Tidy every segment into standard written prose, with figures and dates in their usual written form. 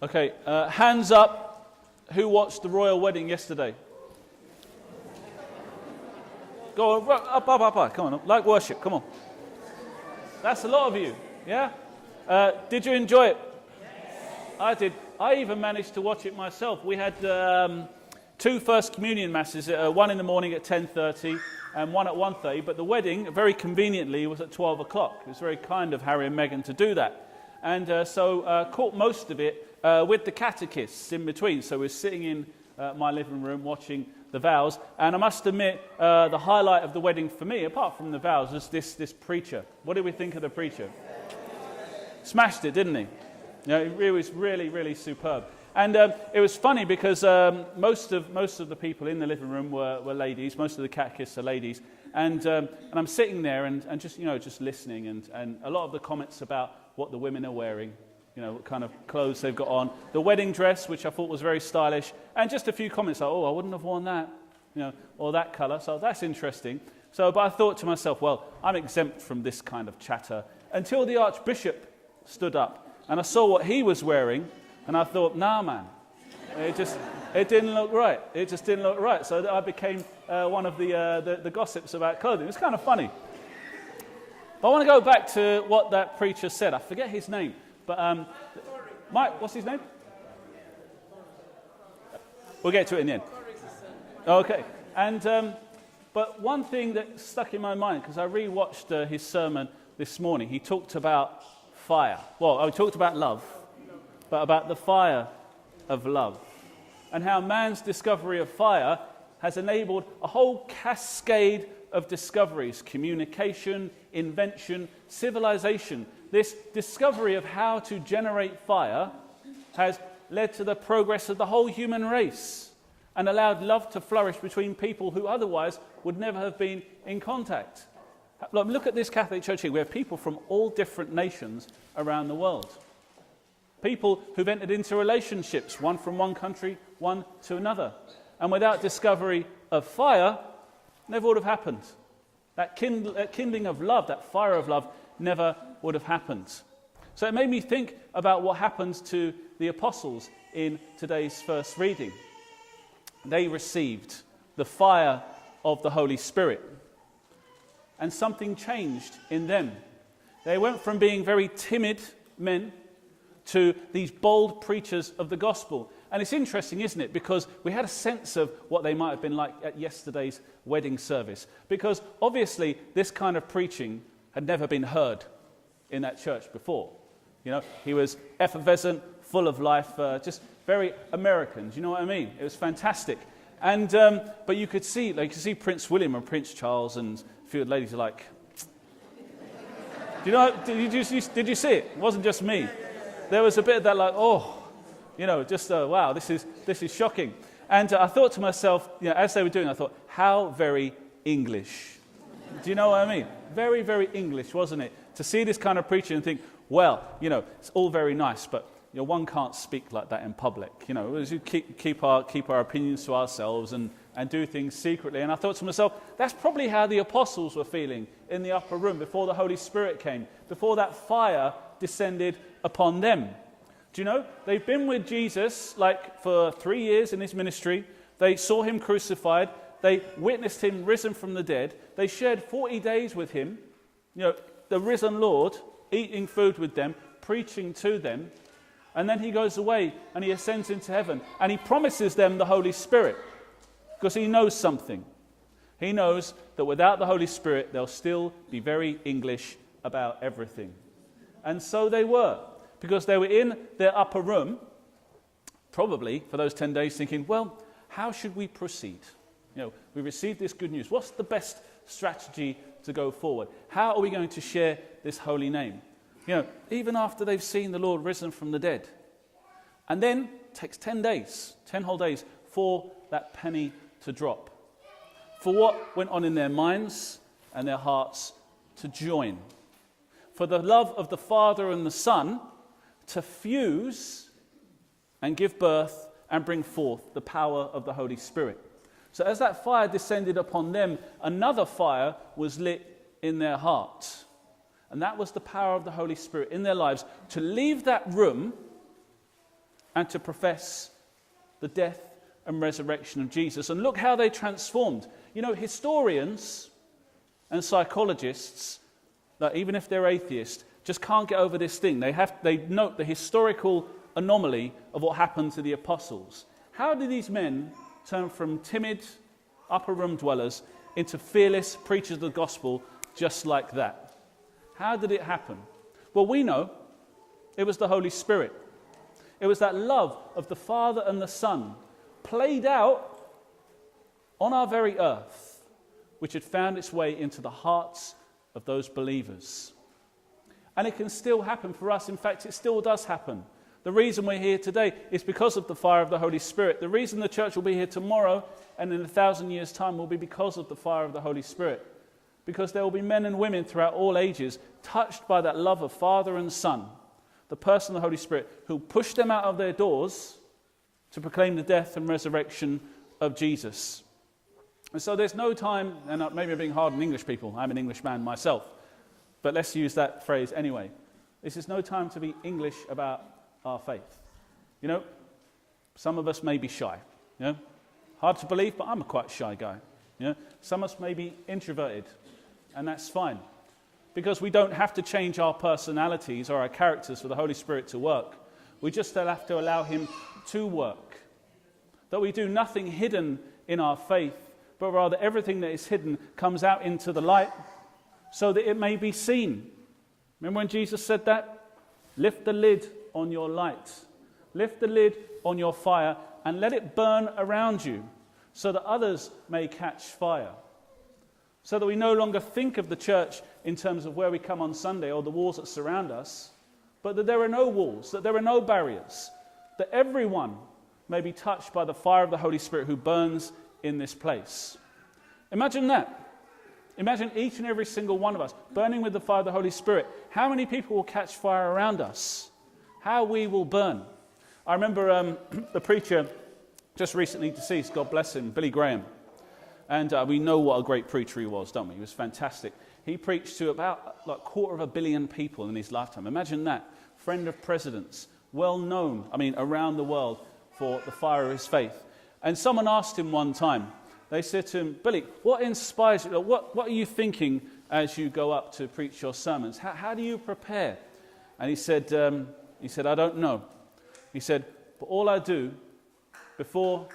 Okay, hands up. Who watched the royal wedding yesterday? Go on, up. Come on, like worship, come on. That's a lot of you, yeah? Did you enjoy it? Yes. I did. I even managed to watch it myself. We had 2 First Communion masses, one in the morning at 10:30 and one at 1:30, but the wedding, very conveniently, was at 12 o'clock. It was very kind of Harry and Meghan to do that. And so caught most of it with the catechists in between. So we're sitting in my living room watching the vows. And I must admit, the highlight of the wedding for me, apart from the vows, was this preacher. What did we think of the preacher? Smashed it, didn't he? You know, it was really, really superb. And it was funny because most of the people in the living room were ladies. Most of the catechists are ladies. And I'm sitting there and just listening. And a lot of the comments about what the women are wearing, what kind of clothes they've got on. The wedding dress, which I thought was very stylish. And just a few comments like, I wouldn't have worn that, or that colour. So that's interesting. But I thought to myself, well, I'm exempt from this kind of chatter. Until the Archbishop stood up. And I saw what he was wearing. And I thought, nah, man, it didn't look right. It just didn't look right. So I became one of the gossips about clothing. It's kind of funny. But I want to go back to what that preacher said. I forget his name. But Mike, what's his name? We'll get to it in the end. Okay. And but one thing that stuck in my mind, because I rewatched his sermon this morning, he talked about fire. Well, he talked about love. But about the fire of love, and how man's discovery of fire has enabled a whole cascade of discoveries: communication, invention, civilization. This discovery of how to generate fire has led to the progress of the whole human race and allowed love to flourish between people who otherwise would never have been in contact. Look at this Catholic Church here. We have people from all different nations around the world. People who've entered into relationships, one from one country, one to another. And without discovery of fire, never would have happened. That kindling of love, that fire of love, never would have happened. So it made me think about what happened to the apostles in today's first reading. They received the fire of the Holy Spirit. And something changed in them. They went from being very timid men to these bold preachers of the gospel. And it's interesting, isn't it? Because we had a sense of what they might have been like at yesterday's wedding service. Because obviously this kind of preaching had never been heard in that church before. He was effervescent, full of life, just very American. Do you know what I mean? It was fantastic. And but you could see Prince William and Prince Charles, and a few of the ladies are like, did you see it? It wasn't just me. There was a bit of that like, wow, this is shocking. And I thought to myself, as they were doing, I thought, how very English. Do you know what I mean? Very, very English, wasn't it? To see this kind of preaching and think, well, it's all very nice, but one can't speak like that in public. We keep our opinions to ourselves and do things secretly. And I thought to myself, that's probably how the apostles were feeling in the upper room before the Holy Spirit came, before that fire descended upon them. Do you know, they've been with Jesus for 3 years in his ministry. They saw him crucified. They witnessed him risen from the dead. They shared 40 days with him, the risen Lord, eating food with them, preaching to them. And then he goes away and he ascends into heaven and he promises them the Holy Spirit because he knows something. He knows that without the Holy Spirit, they'll still be very English about everything. And so they were, because they were in their upper room, probably for those 10 days thinking, well, how should we proceed? We received this good news. What's the best strategy to go forward? How are we going to share this holy name? Even after they've seen the Lord risen from the dead. And then it takes 10 whole days for that penny to drop. For what went on in their minds and their hearts to join. For the love of the Father and the Son to fuse and give birth and bring forth the power of the Holy Spirit. So as that fire descended upon them, another fire was lit in their hearts. And that was the power of the Holy Spirit in their lives to leave that room and to profess the death and resurrection of Jesus. And look how they transformed. You know, historians and psychologists, that even if they're atheists, just can't get over this thing. They note the historical anomaly of what happened to the apostles. How did these men turn from timid upper room dwellers into fearless preachers of the gospel just like that? How did it happen? Well, we know it was the Holy Spirit. It was that love of the Father and the Son played out on our very earth, which had found its way into the hearts of those believers. And it can still happen for us. In fact, it still does happen. The reason we're here today is because of the fire of the Holy Spirit. The reason the church will be here tomorrow and in 1,000 years' time will be because of the fire of the Holy Spirit. Because there will be men and women throughout all ages touched by that love of Father and Son, the person of the Holy Spirit, who push them out of their doors to proclaim the death and resurrection of Jesus. And so there's no time, and maybe I'm being hard on English people, I'm an Englishman myself, but let's use that phrase anyway. This is no time to be English about our faith. You know, some of us may be shy. You know, hard to believe, but I'm a quite shy guy. You know, some of us may be introverted, and that's fine, because we don't have to change our personalities or our characters for the Holy Spirit to work. We just have to allow him to work. That we do nothing hidden in our faith, but rather everything that is hidden comes out into the light so that it may be seen. Remember when Jesus said that? Lift the lid on your light. Lift the lid on your fire and let it burn around you so that others may catch fire. So that we no longer think of the church in terms of where we come on Sunday or the walls that surround us, but that there are no walls, that there are no barriers, that everyone may be touched by the fire of the Holy Spirit who burns in this place. Imagine that. Imagine each and every single one of us burning with the fire of the Holy Spirit. How many people will catch fire around us? How we will burn. I remember the preacher just recently deceased, God bless him, Billy Graham. And we know what a great preacher he was, don't we? He was fantastic. He preached to about 250 million people in his lifetime. Imagine that. Friend of presidents, well known, around the world for the fire of his faith. And someone asked him one time, they said to him, Billy, what inspires you? What are you thinking as you go up to preach your sermons? How do you prepare? And he said, I don't know. He said, but all I do before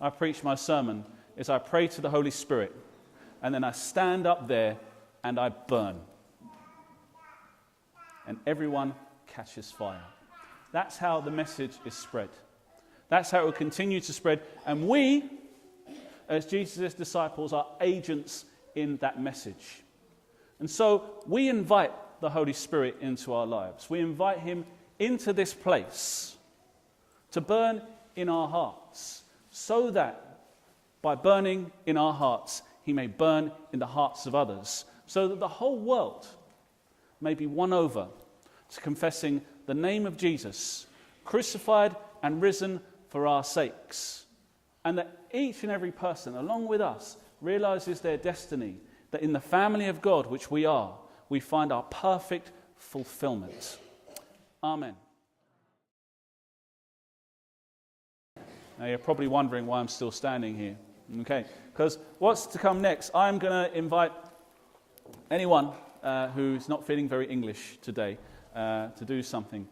I preach my sermon is I pray to the Holy Spirit, and then I stand up there and I burn. And everyone catches fire. That's how the message is spread. That's how it will continue to spread. And we, as Jesus' disciples, are agents in that message. And so we invite the Holy Spirit into our lives. We invite him into this place to burn in our hearts, so that by burning in our hearts, he may burn in the hearts of others, so that the whole world may be won over to confessing the name of Jesus, crucified and risen for our sakes, and that each and every person, along with us, realizes their destiny, that in the family of God, which we are, we find our perfect fulfillment. Amen. Now you're probably wondering why I'm still standing here. Okay, because what's to come next? I'm going to invite anyone who's not feeling very English today to do something.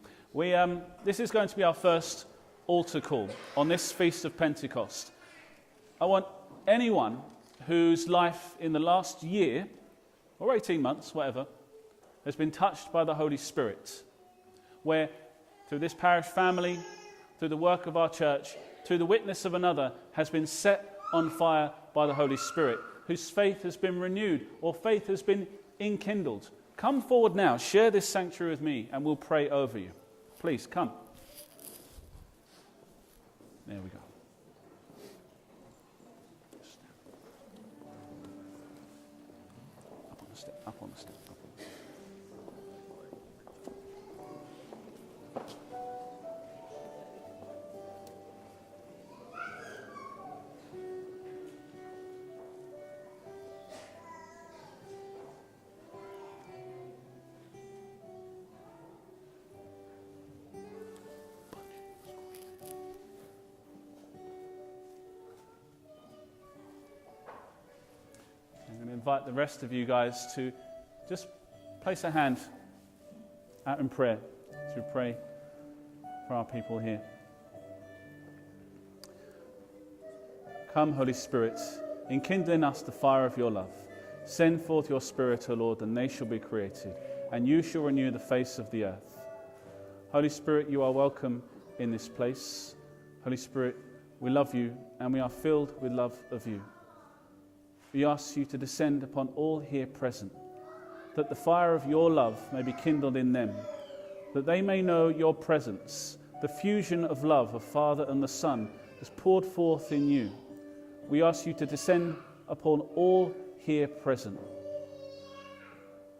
This is going to be our first altar call on this Feast of Pentecost. I want anyone whose life in the last year, or 18 months, whatever, has been touched by the Holy Spirit, where through this parish family, through the work of our church, through the witness of another, has been set on fire by the Holy Spirit, whose faith has been renewed or faith has been enkindled. Come forward now, share this sanctuary with me, and we'll pray over you. Please, come. There we go. Up on the step, up on the step. invite the rest of you guys to just place a hand out in prayer to pray for our people here. Come, Holy Spirit, enkindle in us the fire of your love. Send forth your Spirit, O Lord, and they shall be created, and you shall renew the face of the earth. Holy Spirit, you are welcome in this place. Holy Spirit, we love you, and we are filled with love of you. We ask you to descend upon all here present, that the fire of your love may be kindled in them, that they may know your presence, the fusion of love of Father and the Son is poured forth in you. We ask you to descend upon all here present,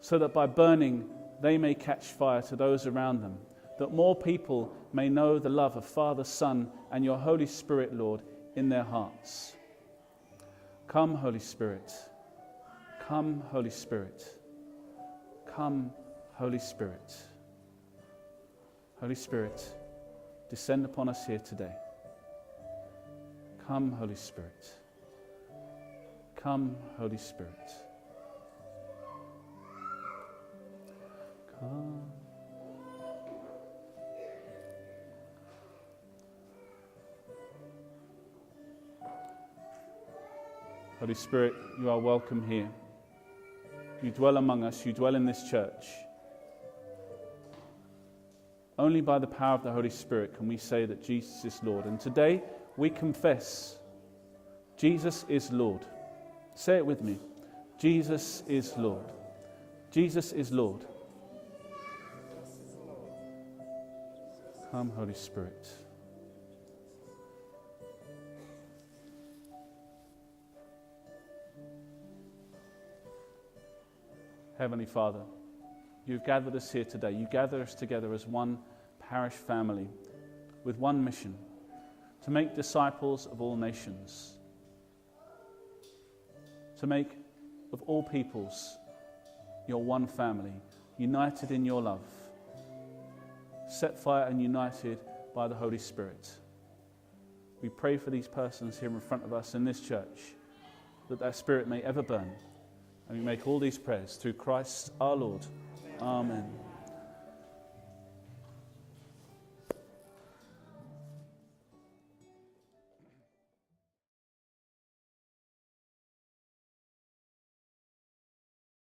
so that by burning they may catch fire to those around them, that more people may know the love of Father, Son, and your Holy Spirit, Lord, in their hearts. Come, Holy Spirit. Come, Holy Spirit. Come, Holy Spirit. Holy Spirit, descend upon us here today. Come, Holy Spirit. Come, Holy Spirit. Come. Holy Spirit, you are welcome here. You dwell among us, you dwell in this church. Only by the power of the Holy Spirit can we say that Jesus is Lord. And today we confess Jesus is Lord. Say it with me. Jesus is Lord. Jesus is Lord. Come, Holy Spirit. Heavenly Father, you've gathered us here today. You gather us together as one parish family with one mission, to make disciples of all nations, to make of all peoples your one family, united in your love, set fire and united by the Holy Spirit. We pray for these persons here in front of us in this church, that Spirit may ever burn. And we make all these prayers through Christ our Lord. Amen.